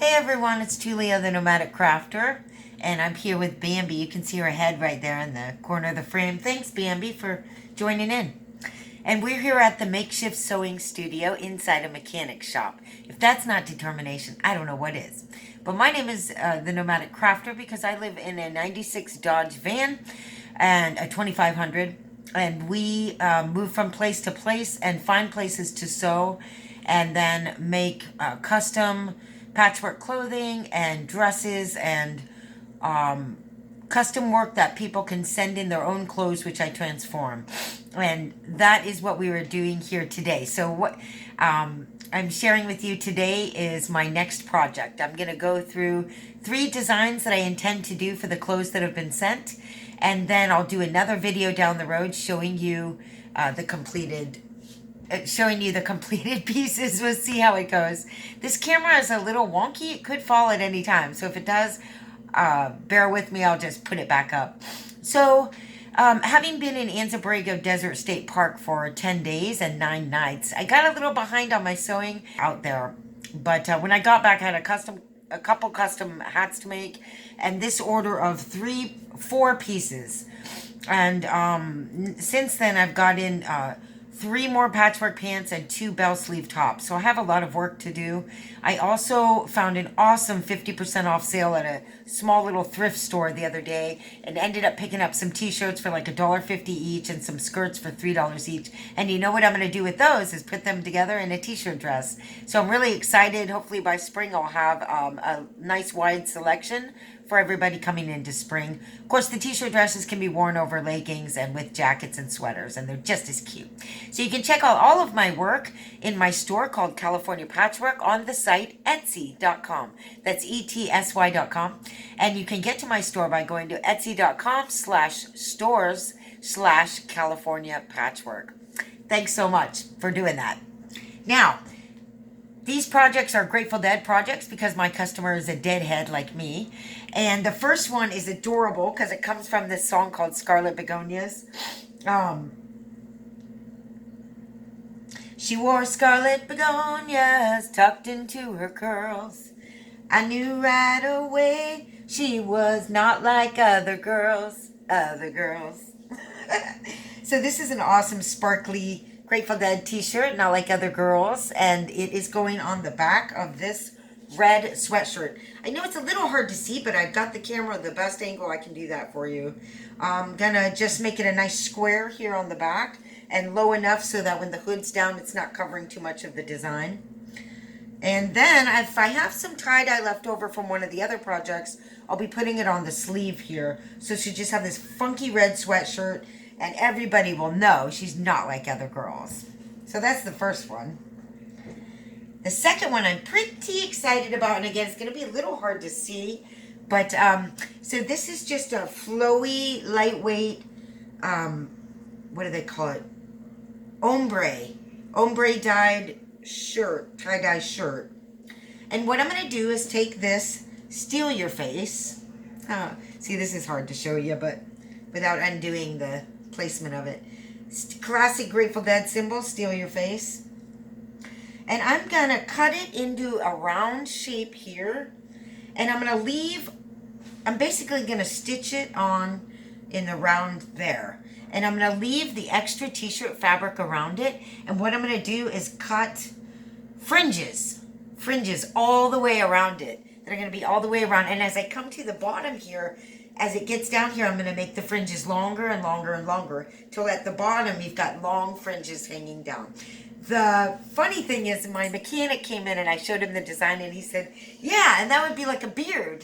Hey everyone, it's Julia the Nomadic Crafter, and I'm here with Bambi. You can see her head right there in the corner of the frame. Thanks, Bambi, for joining in. And we're here at the makeshift sewing studio inside a mechanic shop. If that's not determination, I don't know what is. But my name is the Nomadic Crafter because I live in a 96 Dodge van and a 2500. And we move from place to place and find places to sew and then make custom patchwork clothing and dresses and custom work that people can send in their own clothes, which I transform. And that is what we were doing here today. So what I'm sharing with you today is my next project. I'm going to go through 3 designs that I intend to do for the clothes that have been sent. And then I'll do another video down the road showing you the completed pieces. We'll see how it goes. This camera is a little wonky. It could fall at any time. So if it does, bear with me. I'll just put it back up. So having been in Anza-Borrego Desert State Park for 10 days and 9 nights, I got a little behind on my sewing out there. But when I got back, I had a couple custom hats to make, and this order of 4 pieces. And since then, I've got in 3 more patchwork pants and 2 bell sleeve tops. So I have a lot of work to do. I also found an awesome 50% off sale at a small little thrift store the other day and ended up picking up some t-shirts for like $1.50 each and some skirts for $3 each. And you know what I'm going to do with those is put them together in a t-shirt dress. So I'm really excited. Hopefully by spring I'll have a nice wide selection for everybody coming into spring. Of course, the t-shirt dresses can be worn over leggings and with jackets and sweaters, and they're just as cute. So you can check out all of my work in my store called California Patchwork on the site Etsy.com. That's ETSY.com. And you can get to my store by going to Etsy.com/stores/California Patchwork. Thanks so much for doing that. Now, these projects are Grateful Dead projects because my customer is a deadhead like me. And the first one is adorable because it comes from this song called Scarlet Begonias. She wore scarlet begonias tucked into her curls. I knew right away she was not like other girls. So this is an awesome sparkly Grateful Dead t-shirt, not like other girls, and it is going on the back of this red sweatshirt. I know it's a little hard to see, but I've got the camera the best angle I can do that for you. I'm gonna just make it a nice square here on the back and low enough so that when the hood's down it's not covering too much of the design. And then if I have some tie-dye left over from one of the other projects, I'll be putting it on the sleeve here. So she'll just have this funky red sweatshirt and everybody will know she's not like other girls. So that's the first one. The second one I'm pretty excited about, and again, it's going to be a little hard to see, but so this is just a flowy, lightweight, what do they call it? Ombre dyed shirt, tie-dye shirt. And what I'm going to do is take this, steal your face. See, this is hard to show you, but without undoing the placement of it. Classic Grateful Dead symbol, steal your face. And I'm going to cut it into a round shape here. And I'm basically going to stitch it on in the round there. And I'm going to leave the extra t-shirt fabric around it. And what I'm going to do is cut fringes all the way around it. They're going to be all the way around. And as I come to the bottom here, as it gets down here, I'm going to make the fringes longer and longer and longer till at the bottom you've got long fringes hanging down. The funny thing is my mechanic came in and I showed him the design and he said, yeah, and that would be like a beard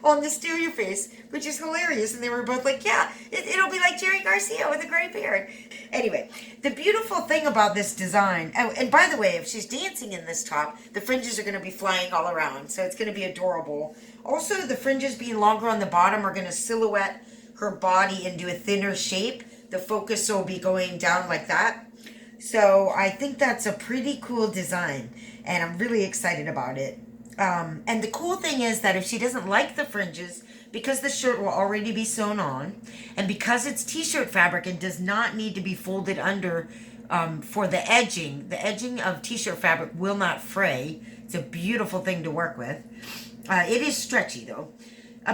on the steal your face, which is hilarious. And they were both like, yeah, it'll be like Jerry Garcia with a gray beard. Anyway, the beautiful thing about this design, and by the way, if she's dancing in this top, the fringes are going to be flying all around. So it's going to be adorable. Also, the fringes being longer on the bottom are going to silhouette her body into a thinner shape. The focus will be going down like that. So I think that's a pretty cool design, and I'm really excited about it. And the cool thing is that if she doesn't like the fringes, because the shirt will already be sewn on, and because it's t-shirt fabric and does not need to be folded under for the edging. The edging of t-shirt fabric will not fray. It's a beautiful thing to work with. It is stretchy though.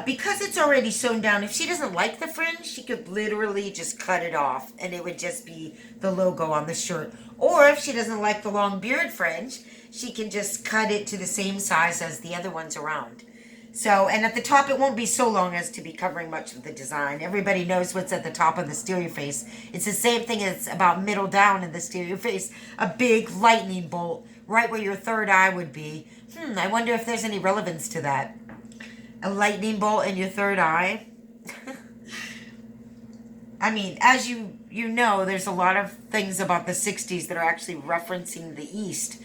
Because it's already sewn down, if she doesn't like the fringe, she could literally just cut it off and it would just be the logo on the shirt. Or if she doesn't like the long beard fringe, she can just cut it to the same size as the other ones around. So, and at the top, it won't be so long as to be covering much of the design. Everybody knows what's at the top of the Steal Your Face. It's the same thing as about middle down in the Steal Your Face. A big lightning bolt right where your third eye would be. I wonder if there's any relevance to that. A lightning bolt in your third eye. I mean, as you know, there's a lot of things about the 60s that are actually referencing the East.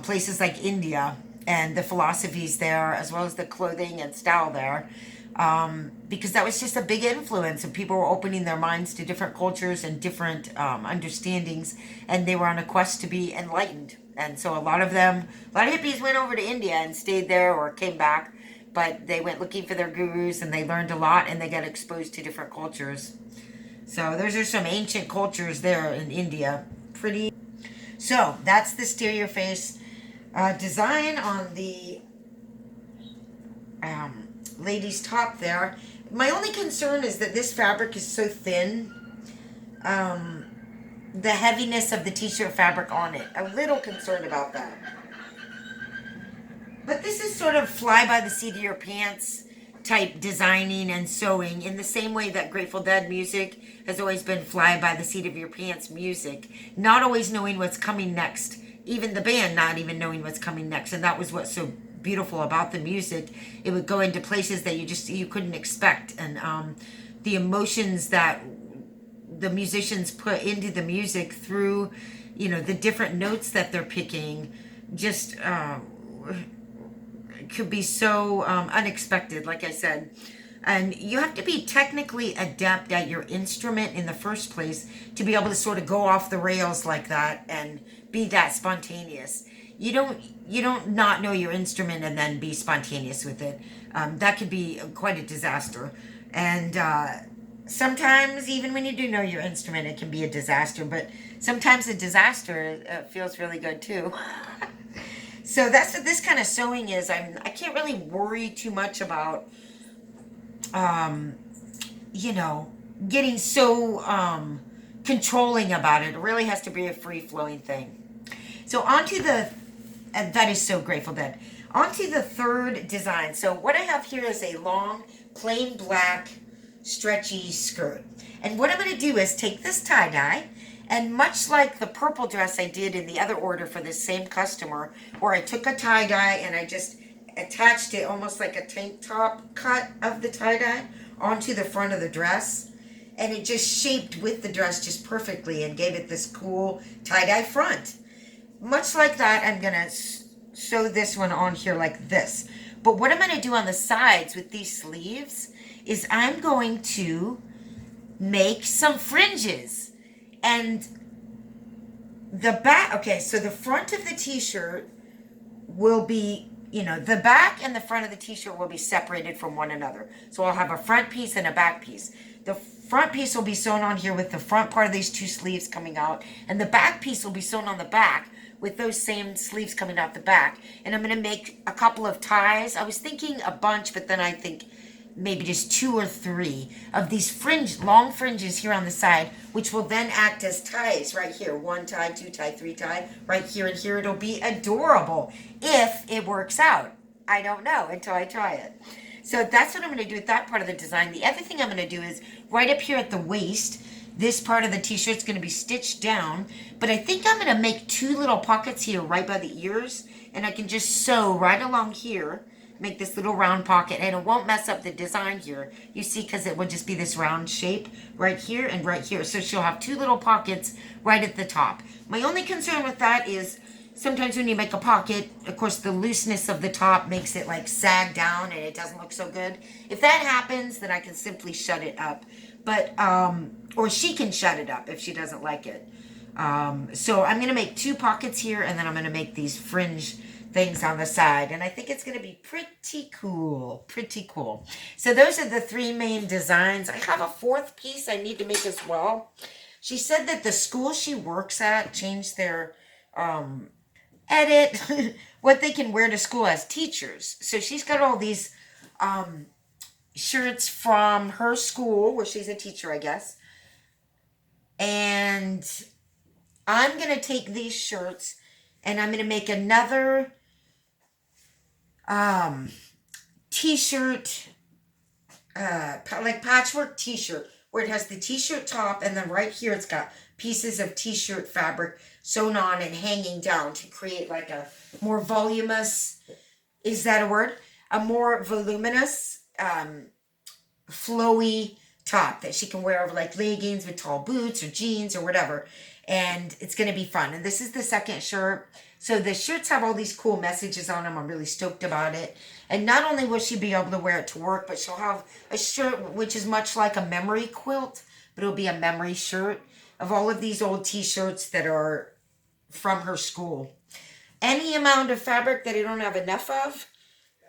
Places like India and the philosophies there, as well as the clothing and style there. Because that was just a big influence, and people were opening their minds to different cultures and different understandings, and they were on a quest to be enlightened. And so a lot of hippies went over to India and stayed there or came back, but they went looking for their gurus and they learned a lot and they got exposed to different cultures. So those are some ancient cultures there in India. Pretty. So that's the Steal Your Face design on the lady's top there. My only concern is that this fabric is so thin. The heaviness of the t-shirt fabric on it. A little concerned about that. But this is sort of fly by the seat of your pants type designing and sewing, in the same way that Grateful Dead music has always been fly by the seat of your pants music. Not always knowing what's coming next. Even the band not even knowing what's coming next. And that was what's so beautiful about the music. It would go into places that you couldn't expect. And the emotions that the musicians put into the music through, the different notes that they're picking, just could be so unexpected, like I said. And you have to be technically adept at your instrument in the first place to be able to sort of go off the rails like that and be that spontaneous. You don't not know your instrument and then be spontaneous with it. That could be quite a disaster. And sometimes, even when you do know your instrument, it can be a disaster. But sometimes a disaster feels really good too. So that's what this kind of sewing is. I can't really worry too much about, getting so controlling about it. It really has to be a free-flowing thing. So onto and that is so Grateful Dead. Onto the third design. So what I have here is a long, plain black, stretchy skirt. And what I'm going to do is take this tie-dye, and much like the purple dress I did in the other order for this same customer, where I took a tie-dye and I just attached it almost like a tank top cut of the tie-dye onto the front of the dress, and it just shaped with the dress just perfectly and gave it this cool tie-dye front. Much like that, I'm going to sew this one on here like this. But what I'm going to do on the sides with these sleeves is I'm going to make some fringes. And the back, okay, so the front of the t-shirt will be, the back and the front of the t-shirt will be separated from one another. So I'll have a front piece and a back piece. The front piece will be sewn on here with the front part of these two sleeves coming out, and the back piece will be sewn on the back with those same sleeves coming out the back. And I'm going to make a couple of ties. I was thinking a bunch, but then I think maybe just 2 or 3 of these long fringes here on the side, which will then act as ties right here. 1 tie, 2 tie, 3 tie, right here and here. It'll be adorable if it works out. I don't know until I try it. So that's what I'm going to do with that part of the design. The other thing I'm going to do is right up here at the waist, this part of the t-shirt is going to be stitched down, but I think I'm going to make 2 little pockets here right by the ears, and I can just sew right along here, make this little round pocket, and it won't mess up the design here, you see, because it will just be this round shape right here and right here. So she'll have 2 little pockets right at the top. My only concern with that is sometimes when you make a pocket, of course, the looseness of the top makes it like sag down and it doesn't look so good. If that happens, then I can simply shut it up. But, or she can shut it up if she doesn't like it. So I'm going to make 2 pockets here, and then I'm going to make these fringe things on the side, and I think it's going to be pretty cool. So those are the 3 main designs. I have a 4th piece I need to make as well. She said that the school she works at changed their edit what they can wear to school as teachers. So she's got all these shirts from her school where she's a teacher, I guess. And I'm going to take these shirts and I'm going to make another t-shirt, like patchwork t-shirt, where it has the t-shirt top and then right here it's got pieces of t-shirt fabric sewn on and hanging down to create like a more voluminous, is that a word? A more voluminous, flowy top that she can wear over like leggings with tall boots or jeans or whatever. And it's going to be fun. And this is the second shirt. So the shirts have all these cool messages on them. I'm really stoked about it. And not only will she be able to wear it to work, but she'll have a shirt which is much like a memory quilt, but it'll be a memory shirt of all of these old t-shirts that are from her school. Any amount of fabric that I don't have enough of,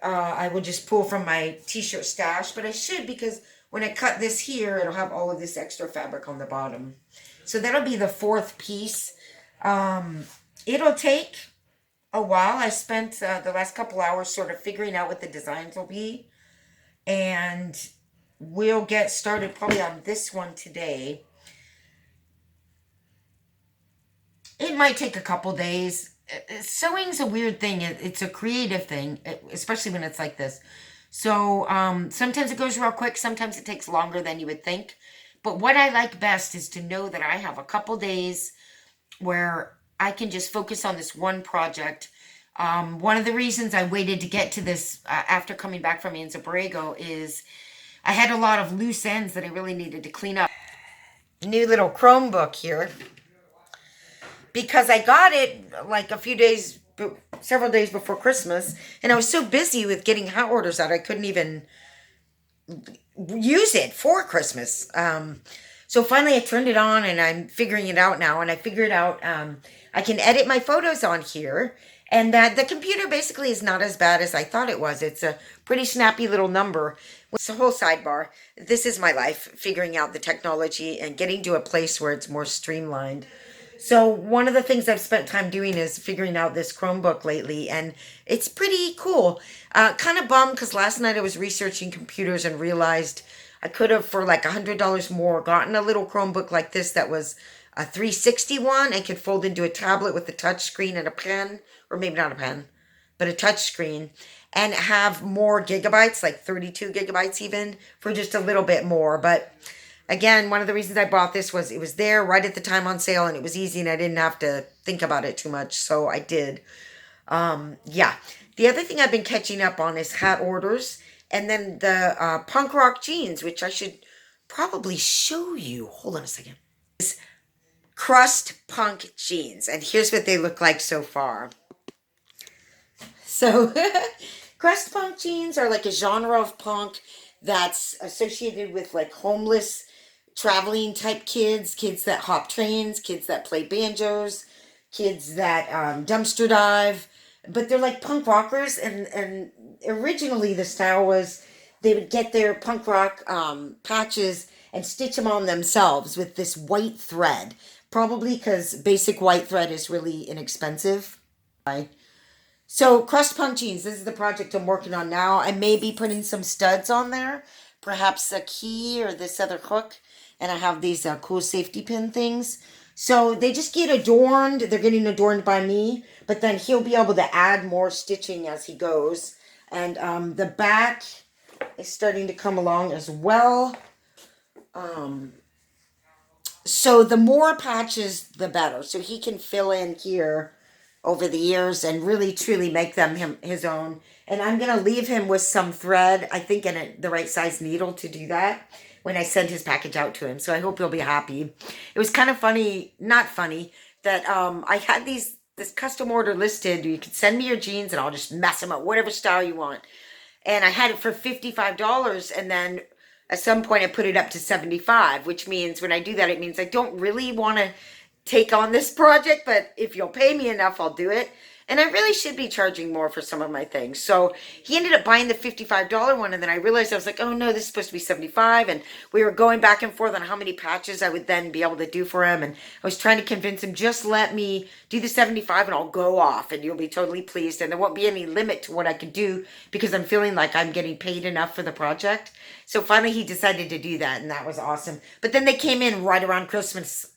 I will just pull from my t-shirt stash. But I should, because when I cut this here, it'll have all of this extra fabric on the bottom. So that'll be the fourth piece. It'll take a while. I spent the last couple hours sort of figuring out what the designs will be. And we'll get started probably on this one today. It might take a couple days. Sewing's a weird thing. It's a creative thing, especially when it's like this. So sometimes it goes real quick. Sometimes it takes longer than you would think. But what I like best is to know that I have a couple days where I can just focus on this one project. One of the reasons I waited to get to this after coming back from Anza Borrego is I had a lot of loose ends that I really needed to clean up. New little Chromebook here. Because I got it like a few days, several days before Christmas. And I was so busy with getting hat orders out, I couldn't even use it for Christmas. So finally I turned it on and I'm figuring it out now. And I figured out I can edit my photos on here. And that the computer basically is not as bad as I thought it was. It's a pretty snappy little number. It's a whole sidebar. This is my life, figuring out the technology and getting to a place where it's more streamlined. So one of the things I've spent time doing is figuring out this Chromebook lately, and it's pretty cool. Kind of bummed because last night I was researching computers and realized I could have, for like $100 more, gotten a little Chromebook like this that was a 360 one and could fold into a tablet with a touch screen and a pen, or maybe not a pen, but a touch screen, and have more gigabytes, like 32 gigabytes even, for just a little bit more. But again, one of the reasons I bought this was it was there right at the time on sale and it was easy and I didn't have to think about it too much. So I did. Yeah. The other thing I've been catching up on is hat orders and then the punk rock jeans, which I should probably show you. Hold on a second. This crust punk jeans. And here's what they look like so far. So crust punk jeans are like a genre of punk that's associated with like homeless traveling type kids that hop trains, kids that play banjos, kids that dumpster dive, but they're like punk rockers. And originally the style was they would get their punk rock patches and stitch them on themselves with this white thread, probably because basic white thread is really inexpensive. So crust punk jeans, this is the project I'm working on now. I may be putting some studs on there, perhaps a key or this other hook. And I have these cool safety pin things. So they just get adorned. They're getting adorned by me. But then he'll be able to add more stitching as he goes. And the back is starting to come along as well. So the more patches, the better. So he can fill in here over the years and really truly make them his own. And I'm going to leave him with some thread, I think in the right size needle to do that when I send his package out to him. So I hope he'll be happy. It was kind of funny, not funny, that I had this custom order listed. You could send me your jeans and I'll just mess them up, whatever style you want. And I had it for $55 and then at some point I put it up to $75, which means when I do that, it means I don't really want to take on this project, but if you'll pay me enough, I'll do it. And I really should be charging more for some of my things. So he ended up buying the $55 one, and then I realized I was like, oh no, this is supposed to be 75. And we were going back and forth on how many patches I would then be able to do for him. And I was trying to convince him, just let me do the 75 and I'll go off and you'll be totally pleased. And there won't be any limit to what I could do because I'm feeling like I'm getting paid enough for the project. So finally he decided to do that, and that was awesome. But then they came in right around Christmas,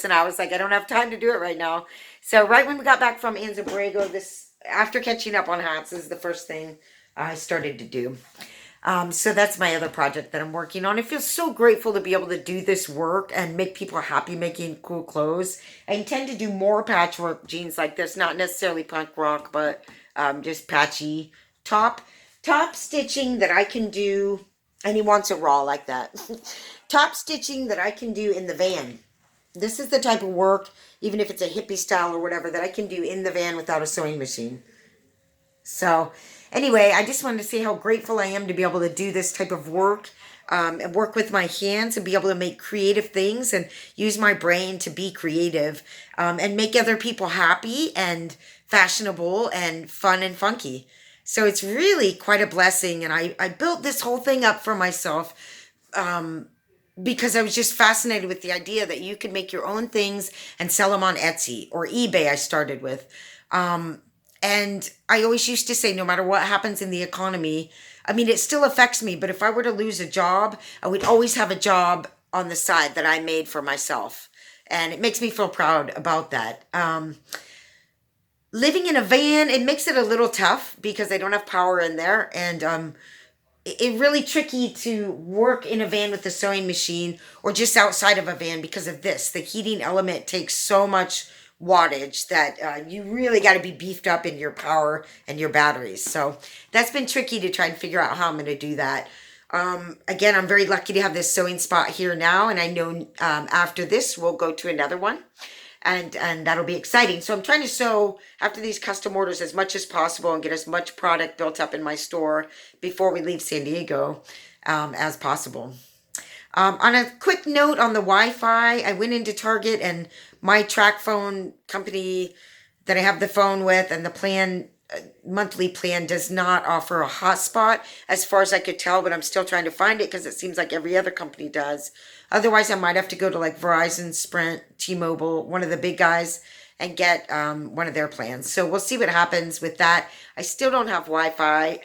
and I was like, I don't have time to do it right now. So right when we got back from Anza-Borrego, this, after catching up on hats, is the first thing I started to do. So that's my other project that I'm working on. I feel so grateful to be able to do this work and make people happy making cool clothes. I intend to do more patchwork jeans like this, not necessarily punk rock, but just patchy top stitching that I can do. And he wants it raw like that. Top stitching that I can do in the van. This is the type of work, even if it's a hippie style or whatever, that I can do in the van without a sewing machine. So anyway, I just wanted to say how grateful I am to be able to do this type of work, and work with my hands and be able to make creative things and use my brain to be creative, and make other people happy and fashionable and fun and funky. So it's really quite a blessing. And I built this whole thing up for myself, because I was just fascinated with the idea that you could make your own things and sell them on Etsy or eBay. I started with. And I always used to say, no matter what happens in the economy, I mean, it still affects me, but if I were to lose a job, I would always have a job on the side that I made for myself. And it makes me feel proud about that. Living in a van, it makes it a little tough because I don't have power in there. And it's really tricky to work in a van with a sewing machine or just outside of a van because of this. The heating element takes so much wattage that you really got to be beefed up in your power and your batteries. So that's been tricky to try and figure out how I'm going to do that. Again, I'm very lucky to have this sewing spot here now, and I know after this we'll go to another one, and that'll be exciting. So I'm trying to sew after these custom orders as much as possible and get as much product built up in my store before we leave San Diego as possible. On a quick note on the Wi-Fi, I went into Target, and my track phone company that I have the phone with and the plan, monthly plan, does not offer a hotspot as far as I could tell, but I'm still trying to find it because it seems like every other company does. Otherwise, I might have to go to like Verizon, Sprint, T-Mobile, one of the big guys, and get one of their plans. So we'll see what happens with that. I still don't have Wi-Fi,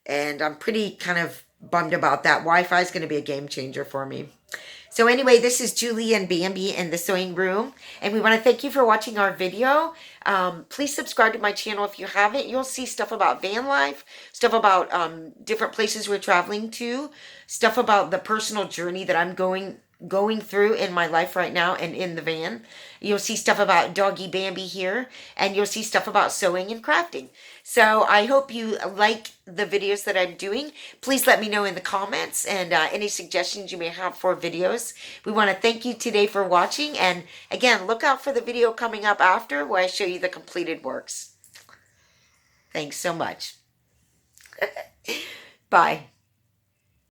and I'm pretty kind of bummed about that. Wi-Fi is going to be a game changer for me. So anyway, this is Julie and Bambi in the sewing room, and we want to thank you for watching our video. Please subscribe to my channel if you haven't. You'll see stuff about van life, stuff about different places we're traveling to, stuff about the personal journey that I'm going through in my life right now and in the van. You'll see stuff about doggy Bambi here, and you'll see stuff about sewing and crafting. So I hope you like the videos that I'm doing. Please let me know in the comments and any suggestions you may have for videos. We want to thank you today for watching, and again, look out for the video coming up after where I show you the completed works. Thanks so much. Bye.